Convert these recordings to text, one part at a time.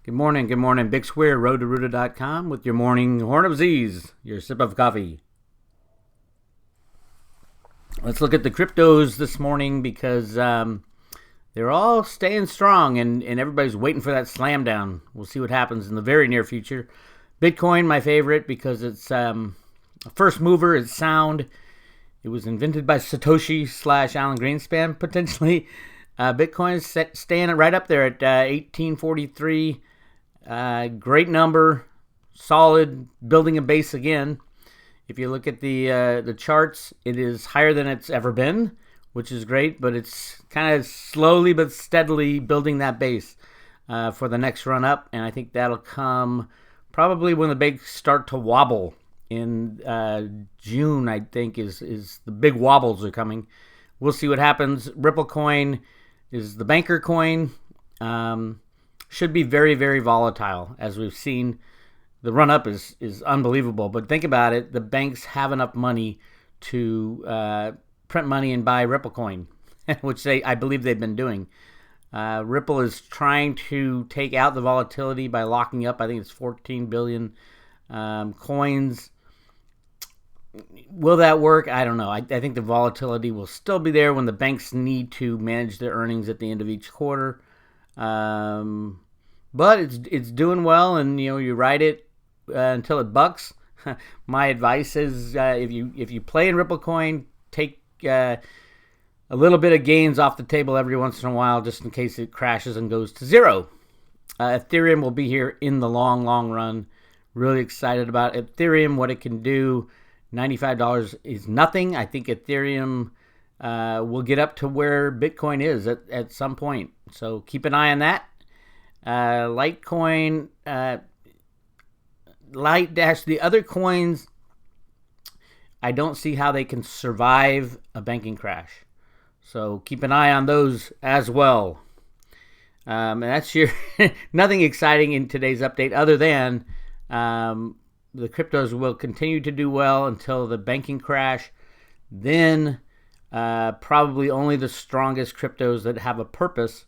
Good morning, good morning. Bix Weir, road2roota.com with your morning Horn of Z's, your sip of coffee. Let's look at the cryptos this morning because they're all staying strong and everybody's waiting for that slam down. We'll see what happens in the very near future. Bitcoin, my favorite because it's a first mover, it's sound. It was invented by Satoshi / Alan Greenspan, potentially. Bitcoin is staying right up there at 1843. Great number, solid, building a base again. If you look at the charts, it is higher than it's ever been, which is great, but it's kind of slowly but steadily building that base for the next run up, and I think that'll come probably when the banks start to wobble in June. I think is the big wobbles are coming. We'll see what happens. Ripple coin is the banker coin. Should be very, very volatile, as we've seen. The run-up is unbelievable, but think about it. The banks have enough money to print money and buy Ripple coin, which I believe they've been doing. Ripple is trying to take out the volatility by locking up, I think it's 14 billion coins. Will that work? I don't know. I think the volatility will still be there when the banks need to manage their earnings at the end of each quarter. But it's doing well, and you ride it until it bucks. My advice is if you play in Ripple coin, take a little bit of gains off the table every once in a while, just in case it crashes and goes to zero. Ethereum will be here in the long run. Really excited about Ethereum, what it can do. $95 is nothing. I think Ethereum will get up to where Bitcoin is at some point. So keep an eye on that. Litecoin, the other coins, I don't see how they can survive a banking crash. So keep an eye on those as well. And that's your nothing exciting in today's update other than the cryptos will continue to do well until the banking crash. Then probably only the strongest cryptos that have a purpose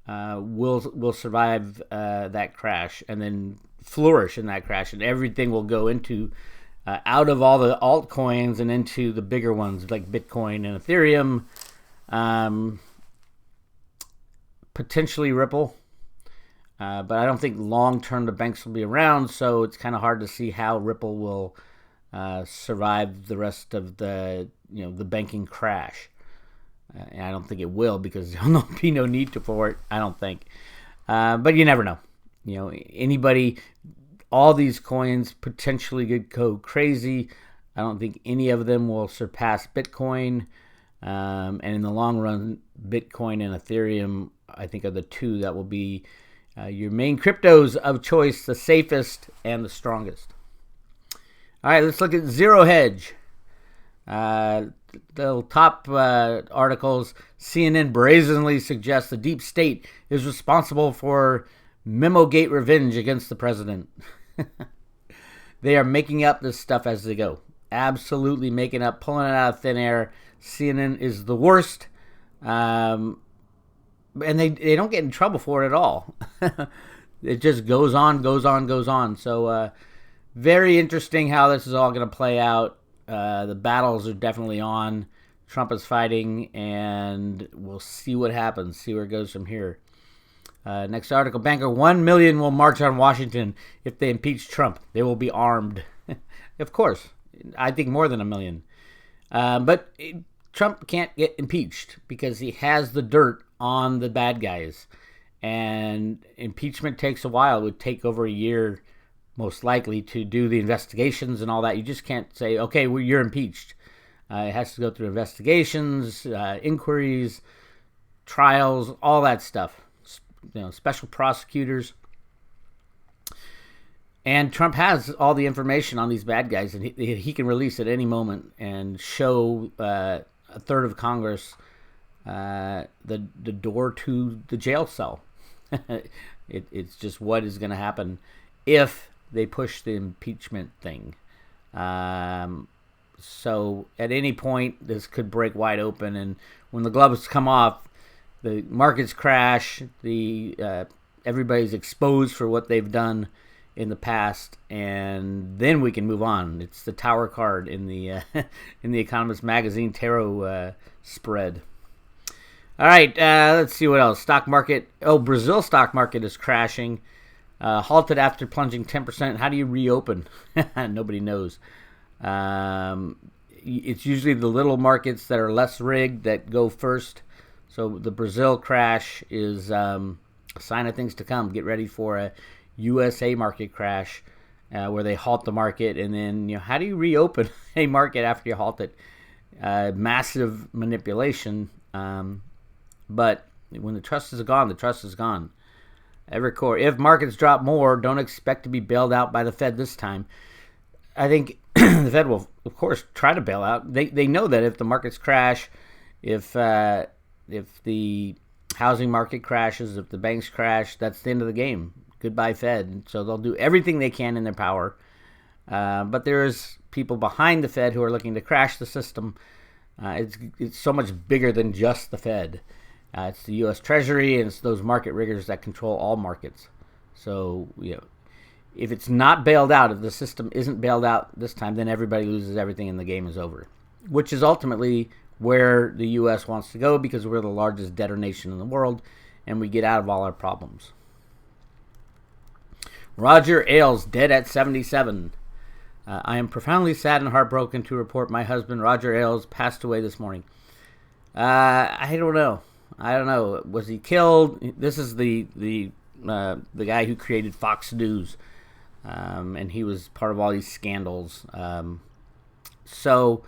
will survive that crash and then flourish in that crash, and everything will go into out of all the altcoins and into the bigger ones like Bitcoin and Ethereum, potentially Ripple. But I don't think long term the banks will be around, so it's kind of hard to see how Ripple will survive the rest of the banking crash. And I don't think it will because there'll be no need for it, I don't think. But you never know. Anybody, all these coins potentially could go crazy. I don't think any of them will surpass Bitcoin. And in the long run, Bitcoin and Ethereum, I think, are the two that will be your main cryptos of choice, the safest and the strongest. All right, let's look at Zero Hedge. The top articles, CNN brazenly suggests the deep state is responsible for Memogate revenge against the president. They are making up this stuff as they go. Absolutely making up, pulling it out of thin air. CNN is the worst. And they don't get in trouble for it at all. It just goes on. So very interesting how this is all going to play out. The battles are definitely on. Trump is fighting, and we'll see what happens, see where it goes from here. Next article, banker, 1 million will march on Washington if they impeach Trump. They will be armed. Of course. I think more than 1 million. But Trump can't get impeached because he has the dirt on the bad guys. And impeachment takes a while. It would take over a year, most likely, to do the investigations and all that. You just can't say, okay, well, you're impeached. It has to go through investigations, inquiries, trials, all that stuff. Special prosecutors. And Trump has all the information on these bad guys, and he can release at any moment and show a third of Congress the door to the jail cell. It's just what is going to happen if they push the impeachment thing. So at any point, this could break wide open, and when the gloves come off, the markets crash, the everybody's exposed for what they've done in the past, and then we can move on. It's the tower card in the in the Economist magazine tarot spread. All right, let's see what else. Stock market. Oh, Brazil stock market is crashing. Halted after plunging 10%. How do you reopen? Nobody knows. It's usually the little markets that are less rigged that go first. So the Brazil crash is a sign of things to come. Get ready for a USA market crash where they halt the market. And then, how do you reopen a market after you halt it? Massive manipulation. But when the trust is gone, the trust is gone. Evercore, if markets drop more, don't expect to be bailed out by the Fed this time. I think the Fed will, of course, try to bail out. They know that if the markets crash, if the housing market crashes, if the banks crash, that's the end of the game. Goodbye, Fed. So they'll do everything they can in their power. But there's people behind the Fed who are looking to crash the system. It's so much bigger than just the Fed. It's the U.S. Treasury, and it's those market riggers that control all markets. So, if it's not bailed out, if the system isn't bailed out this time, then everybody loses everything and the game is over, which is ultimately where the U.S. wants to go because we're the largest debtor nation in the world, and we get out of all our problems. Roger Ailes, dead at 77. I am profoundly sad and heartbroken to report my husband, Roger Ailes, passed away this morning. I don't know. Was he killed? This is the guy who created Fox News, and he was part of all these scandals. So,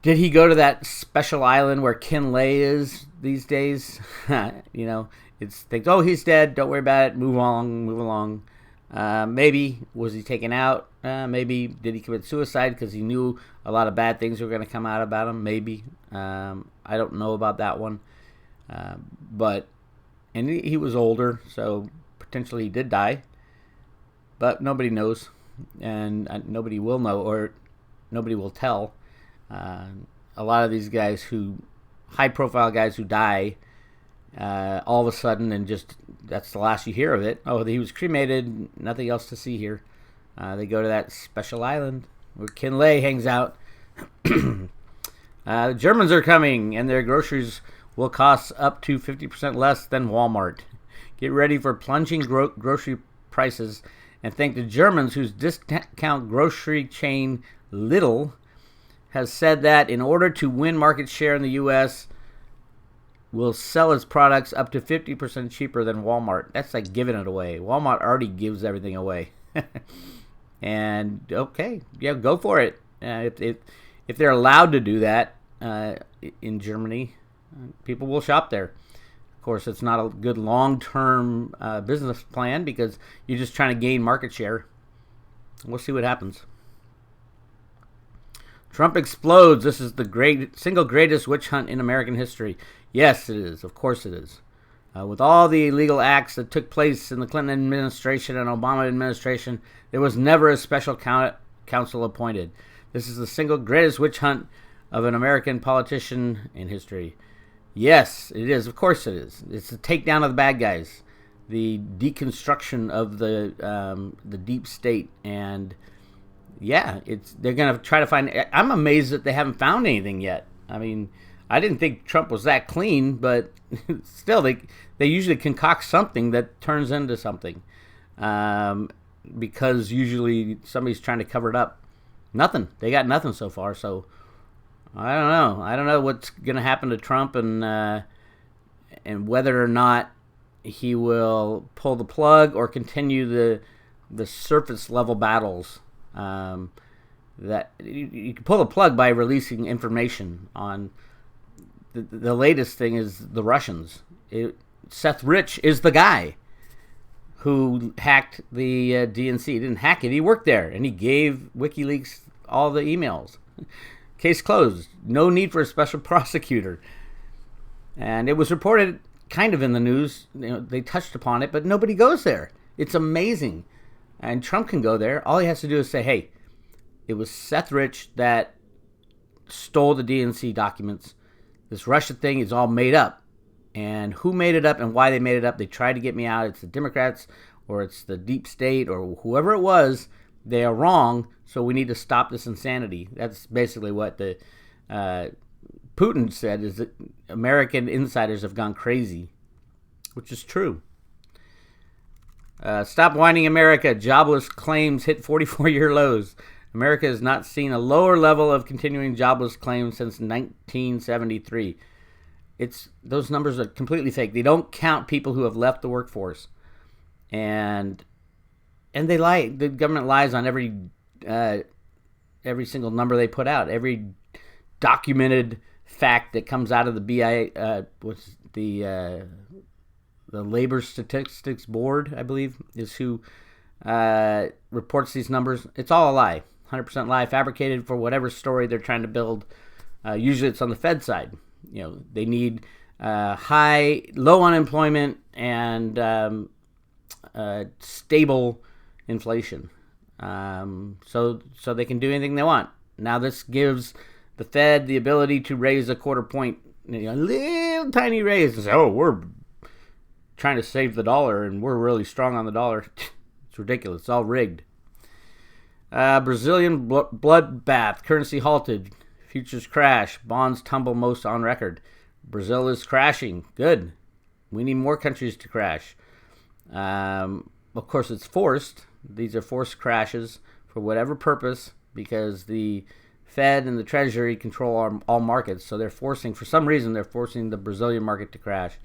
did he go to that special island where Ken Lay is these days? It's thinks, oh, he's dead. Don't worry about it. Move along. Maybe was he taken out? Maybe did he commit suicide because he knew a lot of bad things were going to come out about him? Maybe. I don't know about that one. But he was older, so potentially he did die. But nobody knows, and nobody will know, or nobody will tell. A lot of these guys high-profile guys who die, all of a sudden, and just that's the last you hear of it. Oh, he was cremated. Nothing else to see here. They go to that special island where Ken Lay hangs out. The Germans are coming, and their groceries will cost up to 50% less than Walmart. Get ready for plunging grocery prices, and thank the Germans, whose discount grocery chain Lidl has said that in order to win market share in the U.S., will sell its products up to 50% cheaper than Walmart. That's like giving it away. Walmart already gives everything away. And, okay, go for it. If they're allowed to do that in Germany, people will shop there. Of course, it's not a good long-term business plan because you're just trying to gain market share. We'll see what happens. Trump explodes. This is the single greatest witch hunt in American history. Yes, it is. Of course it is. With all the illegal acts that took place in the Clinton administration and Obama administration, there was never a special counsel appointed. This is the single greatest witch hunt of an American politician in history. Yes, it is. Of course it is. It's the takedown of the bad guys, the deconstruction of the deep state, and they're going to try to find. I'm amazed that they haven't found anything yet. I mean, I didn't think Trump was that clean, but still, they usually concoct something that turns into something, because usually somebody's trying to cover it up. Nothing. They got nothing so far. So I don't know. I don't know what's going to happen to Trump, and whether or not he will pull the plug or continue the surface level battles. That you can pull the plug by releasing information on. The latest thing is the Russians. Seth Rich is the guy who hacked the DNC. He didn't hack it. He worked there, and he gave WikiLeaks all the emails. Case closed. No need for a special prosecutor. And it was reported kind of in the news. They touched upon it, but nobody goes there. It's amazing. And Trump can go there. All he has to do is say, hey, it was Seth Rich that stole the DNC documents. This Russia thing is all made up. And who made it up and why they made it up? They tried to get me out. It's the Democrats or it's the deep state or whoever it was. They are wrong, so we need to stop this insanity. That's basically what the Putin said, is that American insiders have gone crazy, which is true. Stop whining, America. Jobless claims hit 44-year lows. America has not seen a lower level of continuing jobless claims since 1973. Those numbers are completely fake. They don't count people who have left the workforce, and they lie. The government lies on every single number they put out, every documented fact that comes out of the BI, the Labor Statistics Board, I believe, is who reports these numbers. It's all a lie, 100% lie, fabricated for whatever story they're trying to build. Usually, it's on the Fed side. They need low unemployment and stable inflation, so they can do anything they want. Now, this gives the Fed the ability to raise a quarter point, a little tiny raise, and say, "Oh, we're trying to save the dollar, and we're really strong on the dollar." It's ridiculous. It's all rigged. Brazilian bloodbath. Currency halted. Futures crash. Bonds tumble most on record. Brazil is crashing. Good. We need more countries to crash. Of course, it's forced. These are forced crashes for whatever purpose, because the Fed and the Treasury control all markets. So for some reason, they're forcing the Brazilian market to crash.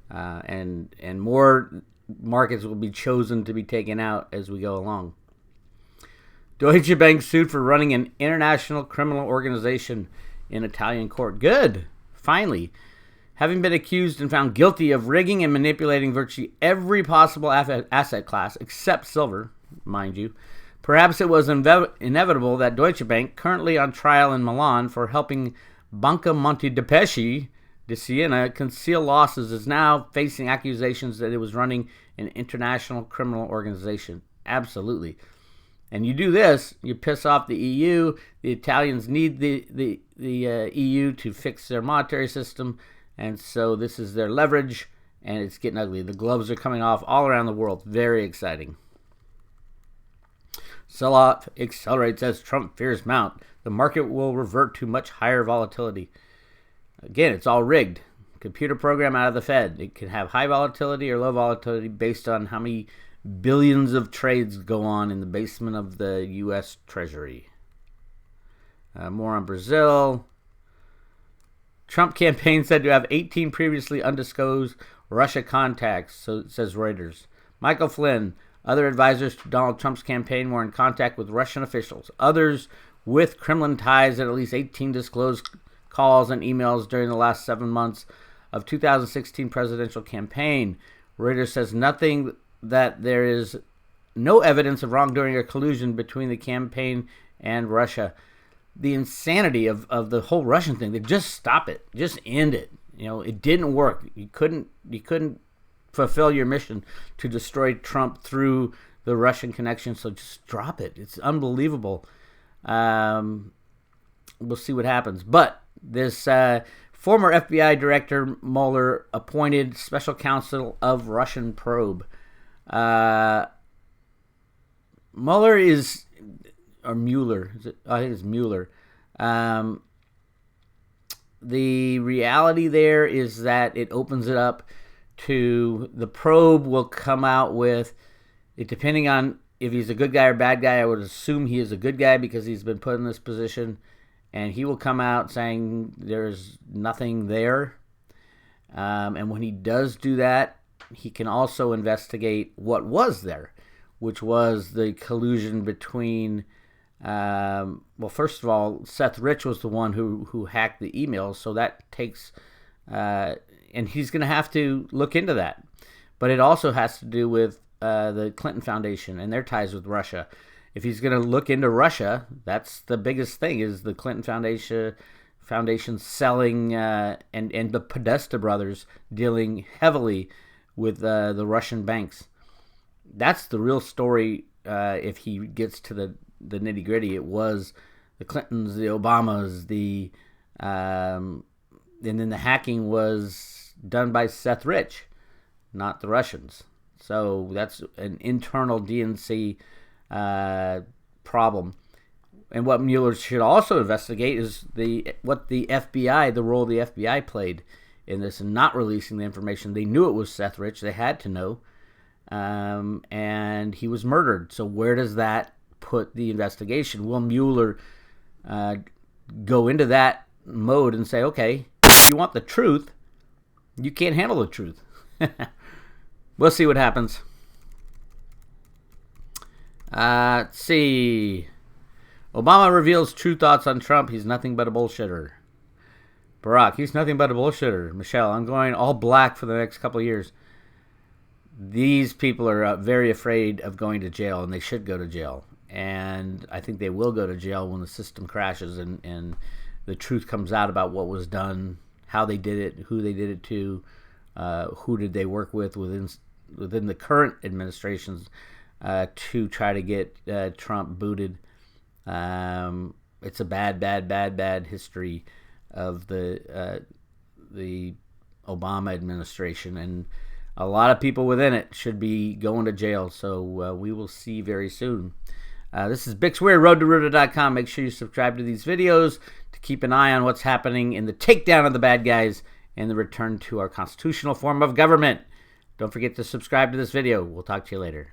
And more markets will be chosen to be taken out as we go along. Deutsche Bank sued for running an international criminal organization in Italian court. Good. Finally. Having been accused and found guilty of rigging and manipulating virtually every possible asset class, except silver, mind you, perhaps it was inevitable that Deutsche Bank, currently on trial in Milan for helping Banca Monte dei Paschi de Siena conceal losses, is now facing accusations that it was running an international criminal organization. Absolutely. And you do this, you piss off the EU. The Italians need the EU to fix their monetary system, and so this is their leverage, and it's getting ugly. The gloves are coming off all around the world. Very exciting. Sell-off accelerates as Trump fears mount. The market will revert to much higher volatility. Again, it's all rigged. Computer program out of the Fed. It can have high volatility or low volatility based on how many billions of trades go on in the basement of the U.S. Treasury. More on Brazil. Trump campaign said to have 18 previously undisclosed Russia contacts, so says Reuters. Michael Flynn, other advisors to Donald Trump's campaign, were in contact with Russian officials. Others with Kremlin ties at least 18 disclosed calls and emails during the last 7 months of 2016 presidential campaign. Reuters says nothing that there is no evidence of wrongdoing or collusion between the campaign and Russia. The insanity of the whole Russian thing, they just stop it. Just end it. It didn't work. You couldn't fulfill your mission to destroy Trump through the Russian connection, so just drop it. It's unbelievable. We'll see what happens. But this former FBI Director Mueller appointed special counsel of Russian probe. Mueller is, or Mueller, I think it's Mueller. The reality there is that it opens it up to the probe will come out with it, depending on if he's a good guy or bad guy. I would assume he is a good guy because he's been put in this position, and he will come out saying there's nothing there. And when he does do that, he can also investigate what was there, which was the collusion between, first of all, Seth Rich was the one who hacked the emails, so that takes, and he's going to have to look into that. But it also has to do with the Clinton Foundation and their ties with Russia. If he's going to look into Russia, that's the biggest thing, is the Clinton Foundation selling, and the Podesta brothers dealing heavily with the Russian banks. That's the real story. If he gets to the nitty gritty, it was the Clintons, the Obamas, and then the hacking was done by Seth Rich, not the Russians. So that's an internal DNC problem. And what Mueller should also investigate is what the FBI, the role the FBI played in this and not releasing the information. They knew it was Seth Rich. They had to know. And he was murdered. So where does that put the investigation? Will Mueller go into that mode and say, okay, if you want the truth, you can't handle the truth? We'll see what happens. Let's see. Obama reveals true thoughts on Trump. He's nothing but a bullshitter. Barack, he's nothing but a bullshitter. Michelle, I'm going all black for the next couple of years. These people are very afraid of going to jail, and they should go to jail. And I think they will go to jail when the system crashes and the truth comes out about what was done, how they did it, who they did it to, who did they work with within the current administrations to try to get Trump booted. It's a bad history of the Obama administration, and a lot of people within it should be going to jail. So we will see very soon. This is Bix Weir, roadtoroota.com. Make sure you subscribe to these videos to keep an eye on what's happening in the takedown of the bad guys and the return to our constitutional form of government. Don't forget to subscribe to this video. We'll talk to you later.